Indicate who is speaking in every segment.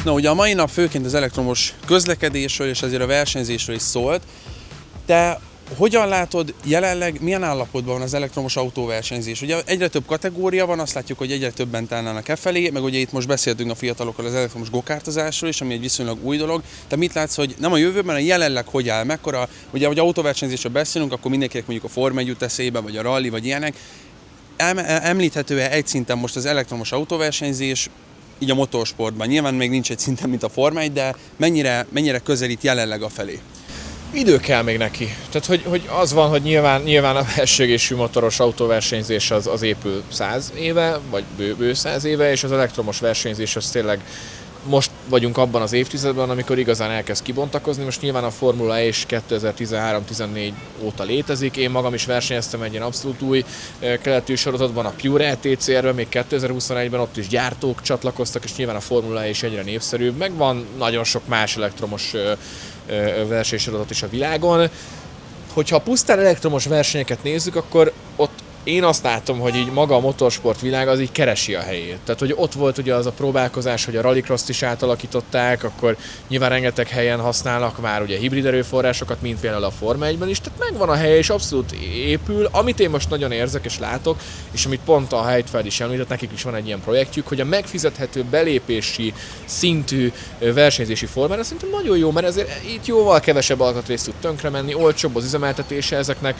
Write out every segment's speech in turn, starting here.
Speaker 1: Na ugye a mai nap főként az elektromos közlekedésről és azért a versenyzésről is szólt. Te hogyan látod jelenleg, milyen állapotban van az elektromos autóversenyzés? Ugye egyre több kategória van, azt látjuk, hogy egyre többen tárnának e felé, meg ugye itt most beszéltünk a fiatalokkal az elektromos gokártozásról is, ami egy viszonylag új dolog. Te mit látsz, hogy nem a jövőben, hanem jelenleg hogy áll, mekkora, ugye, hogy autóversenyzésről beszélünk, akkor mindenkinek mondjuk a Forma 1 jut eszébe, vagy a rally, vagy ilyenek. Említhető-e egy szinten most az elektromos autóversenyzés, így a motorsportban? Nyilván még nincs egy szinten, mint a Forma 1, de mennyire közelít jelenleg a felé?
Speaker 2: Idő kell még neki. Tehát, hogy az van, hogy nyilván a belsőégésű motoros autóversenyzés az épül 100 éve, vagy bő 100 éve, és az elektromos versenyzés az tényleg most vagyunk abban az évtizedben, amikor igazán elkezd kibontakozni. Most nyilván a Formula E is 2013-14 óta létezik. Én magam is versenyeztem egy ilyen abszolút új keletű sorozatban, a Pure ETCR-ben, még 2021-ben ott is gyártók csatlakoztak, és nyilván a Formula E is egyre népszerűbb. Meg van nagyon sok más elektromos versenysorozat is a világon. Hogyha pusztán elektromos versenyeket nézzük, akkor ott én azt látom, hogy így maga a motorsport világ az így keresi a helyét. Tehát, hogy ott volt ugye az a próbálkozás, hogy a rallycross-t is átalakították, akkor nyilván rengeteg helyen használnak már ugye hibrid erőforrásokat, mint például a Forma 1-ben is, tehát megvan a helye és abszolút épül. Amit én most nagyon érzek és látok, és amit pont a Heidfeld is említett, nekik is van egy ilyen projektjük, hogy a megfizethető belépési szintű versenyzési formára szerintem nagyon jó, mert ezért itt jóval kevesebb alkatrészt tud tönkre menni, olcsóbb az üzemeltetése ezeknek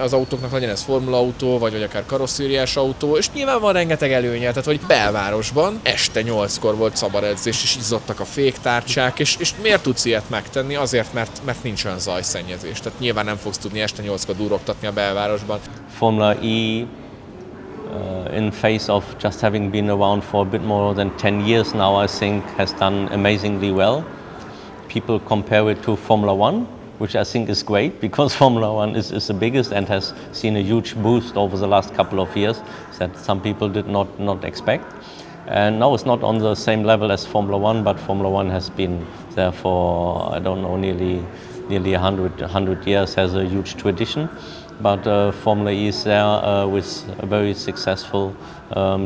Speaker 2: az autóknak, legyen ez formula autó, vagy akár karosszériás autó, és nyilván van rengeteg előnye, tehát hogy belvárosban este 8-kor volt szabadedzés, és izzottak a féktárcsák, és miért tudsz ilyet megtenni? Azért, mert nincs olyan zajszennyezés. Tehát nyilván nem fogsz tudni este 8-kor durogtatni a belvárosban.
Speaker 3: Formula E, in face of just having been around for a bit more than 10 years now, I think has done amazingly well. People compare it to Formula One, which I think is great because Formula One is the biggest and has seen a huge boost over the last couple of years that some people did not expect. And now it's not on the same level as Formula One, but Formula One has been there for, I don't know, nearly 100 years, has a huge tradition. But Formula E is there with a very successful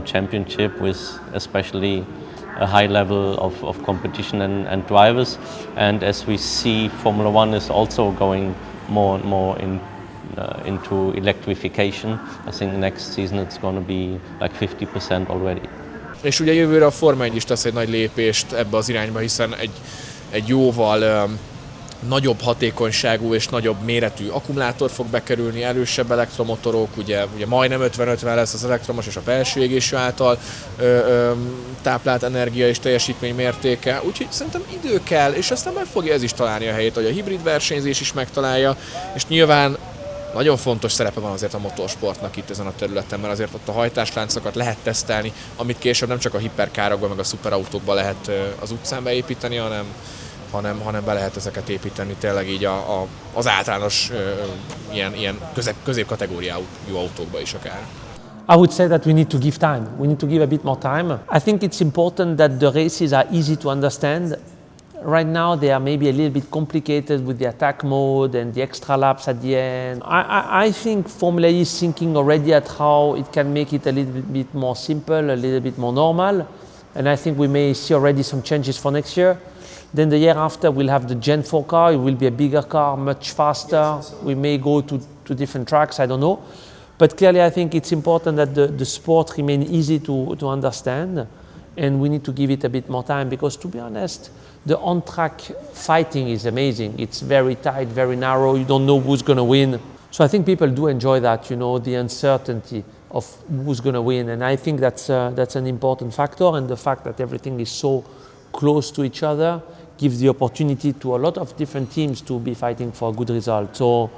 Speaker 3: championship, with especially a high level of competition and drivers. And as we see, Formula One is also going more and more into electrification. I think next season it's going to be like 50% already.
Speaker 2: És ugye jövőre a Forma 1 is tesz egy nagy lépést ebbe az irányba, hiszen egy jóval nagyobb hatékonyságú és nagyobb méretű akkumulátor fog bekerülni, erősebb elektromotorok, ugye majdnem 50-50 lesz az elektromos és a belső égésű által táplált energia és teljesítmény mértéke, úgyhogy szerintem idő kell, és aztán meg fogja ez is találni a helyét, hogy a hibrid versenyzés is megtalálja, és nyilván nagyon fontos szerepe van azért a motorsportnak itt ezen a területen, mert azért ott a hajtásláncokat lehet tesztelni, amit később nem csak a hiperkárokban, meg a szuperautókban lehet az utcán beépíteni, hanem be lehet ezeket építeni tényleg így az általános ilyen középkategóriájú autókba is akár.
Speaker 4: I would say that we need to give time. We need to give a bit more time. I think it's important that the races are easy to understand. Right now they are maybe a little bit complicated with the attack mode and the extra laps at the end. I think Formula E is thinking already at how it can make it a little bit more simple, a little bit more normal. And I think we may see already some changes for next year. Then the year after we'll have the Gen 4 car, it will be a bigger car, much faster. We may go to different tracks, I don't know. But clearly I think it's important that the sport remain easy to understand, and we need to give it a bit more time because, to be honest, the on-track fighting is amazing. It's very tight, very narrow, you don't know who's going to win. So I think people do enjoy that, the uncertainty of who's going to win, and I think that's an important factor, and the fact that everything is so close to each other gives the opportunity to a lot of different teams to be fighting for a good result. So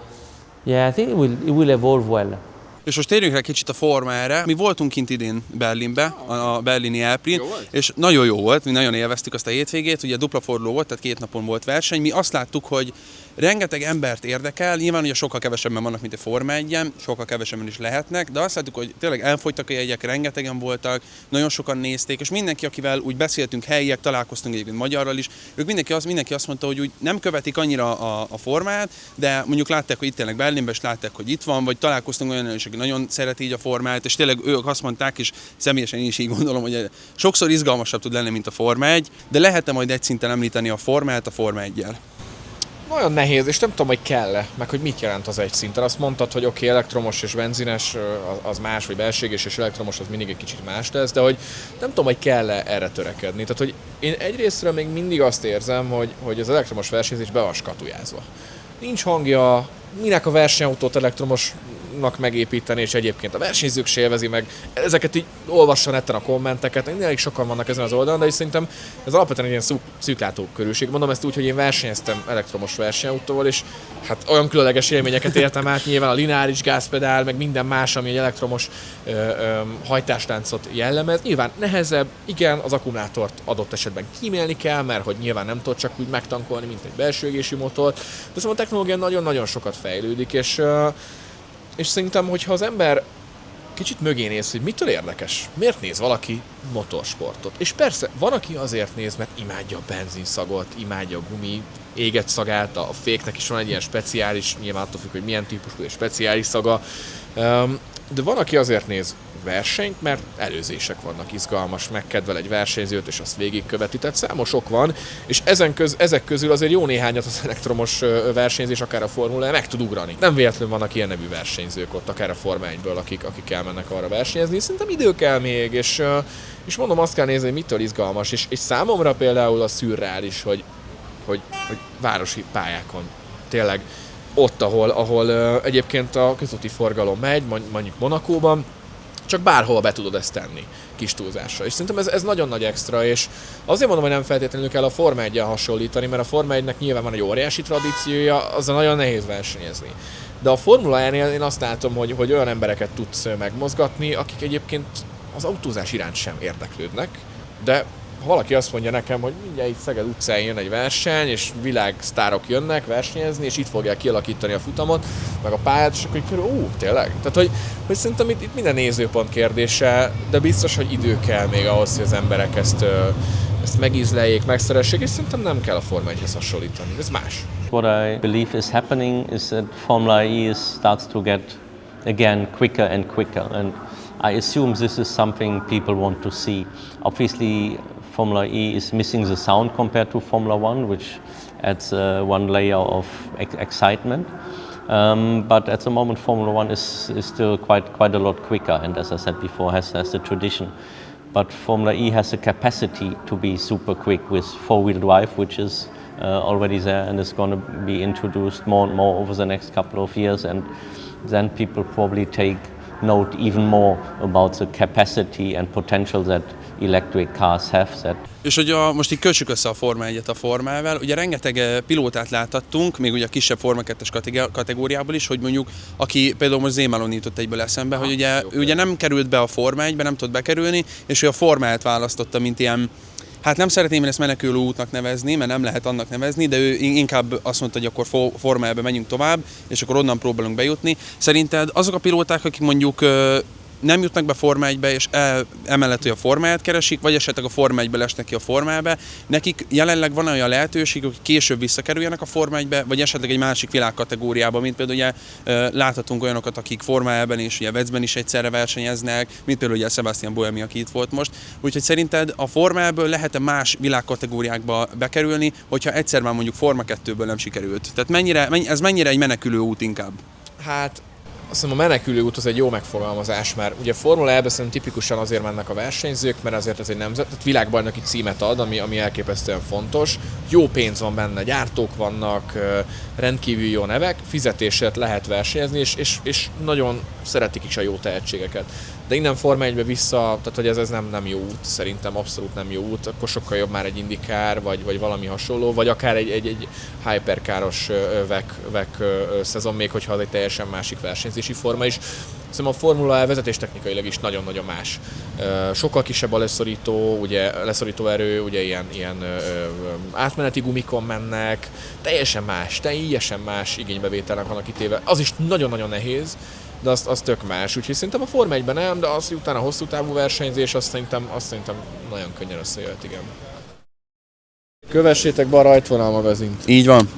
Speaker 4: yeah, I think it will evolve well.
Speaker 1: És most térjünk rá kicsit a formára. Mi voltunk kint idén Berlinbe, a berlini Alpin, és nagyon jó volt, mi nagyon élveztük azt a hétvégét, ugye dupla forduló volt, tehát 2 napon volt verseny. Mi azt láttuk, hogy rengeteg embert érdekel, nyilván ugye sokkal kevesebben vannak, mint a Forma 1-en, sokkal kevesebben is lehetnek, de azt látjuk, hogy tényleg elfogytak a jegyek, rengetegen voltak, nagyon sokan nézték, és mindenki, akivel úgy beszéltünk, helyiek, találkoztunk egyébként magyarral is, ők mindenki azt mondta, hogy úgy nem követik annyira a formát, de mondjuk látták, hogy itt tényleg Berlinben, és látták, hogy itt van, vagy találkoztunk olyan is, aki nagyon szereti így a formát, és tényleg ők azt mondták, és személyesen én is így gondolom, hogy sokszor izgalmasabb tud lenni, mint a Forma 1, de lehet-e majd egy szinten említeni a formát a Forma 1-jel?
Speaker 2: Nagyon nehéz, és nem tudom, hogy kell-e, meg hogy mit jelent az egy szinten. Azt mondtad, hogy oké, elektromos és benzines az más, vagy belséges és elektromos az mindig egy kicsit más lesz, de hogy nem tudom, hogy kell-e erre törekedni. Tehát, hogy én egyrésztről még mindig azt érzem, hogy az elektromos versenyzés be van skatujázva. Nincs hangja, minek a versenyautót elektromosnak megépíteni, és egyébként a versenyzők se élvezi meg. Ezeket így olvassa neten a kommenteket, elég sokan vannak ezen az oldalon, de is szerintem ez alapvetően egy ilyen szűklátókörűség. Mondom ezt úgy, hogy én versenyeztem elektromos versenyautóval, és hát olyan különleges élményeket értem át, nyilván a lineáris gázpedál, meg minden más, ami egy elektromos hajtásláncot jellemez. Nyilván nehezebb, igen, az akkumulátort adott esetben kímélni kell, mert hogy nyilván nem tud csak úgy megtankolni, mint egy belső égésű motor. De szóval a technológia nagyon-nagyon sokat fejlődik, és szerintem, hogyha az ember kicsit mögé néz, hogy mitől érdekes, miért néz valaki motorsportot. És persze, van, aki azért néz, mert imádja a benzinszagot, imádja a gumi éget szagát, a féknek is van egy ilyen speciális, nyilván attól függ, hogy milyen típusú és speciális szaga. De van, aki azért néz versenyt, mert előzések vannak, izgalmas, megkedvel egy versenyzőt, és azt végigköveti. Tehát számos ok van, és ezek közül azért jó néhányat az elektromos versenyzés, akár a Formula meg tud ugrani. Nem véletlenül vannak ilyen nevű versenyzők ott, akár a Forma 1-ből, akik elmennek arra versenyezni. Szerintem idő kell még, és mondom, azt kell nézni, hogy mitől izgalmas. És számomra például a szürreális, hogy városi pályákon tényleg ott, ahol egyébként a közúti forgalom megy, mondjuk Monacóban, csak bárhova be tudod ezt tenni, kis túlzással. És szerintem ez nagyon nagy extra, és azért mondom, hogy nem feltétlenül kell a Forma 1-jel hasonlítani, mert a Forma 1-nek nyilván van egy óriási tradíciója, azzal nagyon nehéz versenyezni. De a Formula 1-nél én azt látom, hogy olyan embereket tudsz megmozgatni, akik egyébként az autózás iránt sem érdeklődnek, de ha valaki azt mondja nekem, hogy mindjárt itt Szeged utcán jön egy verseny, és világsztárok jönnek versenyezni, és itt fogják kialakítani a futamot, meg a pályát, és akkor tényleg? Tehát, hogy szerintem itt minden nézőpont kérdése, de biztos, hogy idő kell még ahhoz, hogy az emberek ezt megízleljék, megszeressék, és szerintem nem kell a Forma 1-hez hasonlítani, ez más.
Speaker 3: What I believe is happening is that Formula E starts to get again quicker and quicker, and I assume this is something people want to see. Obviously, Formula E is missing the sound compared to Formula 1, which adds one layer of excitement. But at the moment, Formula 1 is still quite a lot quicker, and as I said before, has the tradition. But Formula E has the capacity to be super quick with four-wheel drive, which is already there and is going to be introduced more and more over the next couple of years, and then people probably take note even more about the capacity and potential that electric cars have.
Speaker 1: És hogy most így kössük össze a Forma 1-et a Formával, ugye rengeteg pilótát láthattunk, még ugye a kisebb Forma 2-es kategóriából is, hogy mondjuk, aki például most Zémalon jutott egyből eszembe, hogy ugye, ő ugye nem került be a Forma 1-be, nem tudott bekerülni, és ő a Formát választotta, mint ilyen, hát nem szeretném én ezt menekülő útnak nevezni, mert nem lehet annak nevezni, de ő inkább azt mondta, hogy akkor Forma 1-be menjünk tovább, és akkor onnan próbálunk bejutni. Szerinted azok a pilóták, akik mondjuk nem jutnak be Forma 1-be, és emellett, hogy a Formát keresik, vagy esetleg a Forma 1-be lesnek ki a Formába, nekik jelenleg van olyan lehetőség, hogy később visszakerüljenek a Forma 1-be, vagy esetleg egy másik világkategóriába, mint például ugye láthatunk olyanokat, akik Forma 1-ben és ugye Vecben is egyszerre versenyeznek, mint például ugye Sebastian Buemi, aki itt volt most. Úgyhogy szerinted a Forma 1-ből lehet-e más világkategóriákba bekerülni, hogyha egyszer már mondjuk Forma 2-ből nem sikerült? Tehát ez mennyire egy menekülő út inkább?
Speaker 2: Hát azt hiszem, a menekülő út az egy jó megfogalmazás, mert ugye Formula E-be szerintem tipikusan azért mennek a versenyzők, mert azért ez egy tehát világbajnoki címet ad, ami elképesztően fontos. Jó pénz van benne, gyártók vannak, rendkívül jó nevek, fizetésért lehet versenyezni, és nagyon szeretik is a jó tehetségeket. De innen Forma 1-be vissza, tehát hogy ez nem jó út, szerintem abszolút nem jó út, akkor sokkal jobb már egy IndyCar, vagy valami hasonló, vagy akár egy hypercaros VEC szezon, még hogyha az egy teljesen másik versenyzés. versenyzési forma is. Szerintem a Formula E vezetéstechnikailag is nagyon-nagyon más. Sokkal kisebb a leszorító, ugye leszorító erő, ugye ilyen átmeneti gumikon mennek, teljesen más igénybevételnek vannak kitéve. Az is nagyon-nagyon nehéz, de az tök más. Úgyhogy szerintem a Forma 1-ben nem, de az utána a hosszú távú versenyzés, azt szerintem nagyon könnyen összejöhet, igen. Kövessétek be a Rajtvonal magazint!
Speaker 1: Így van.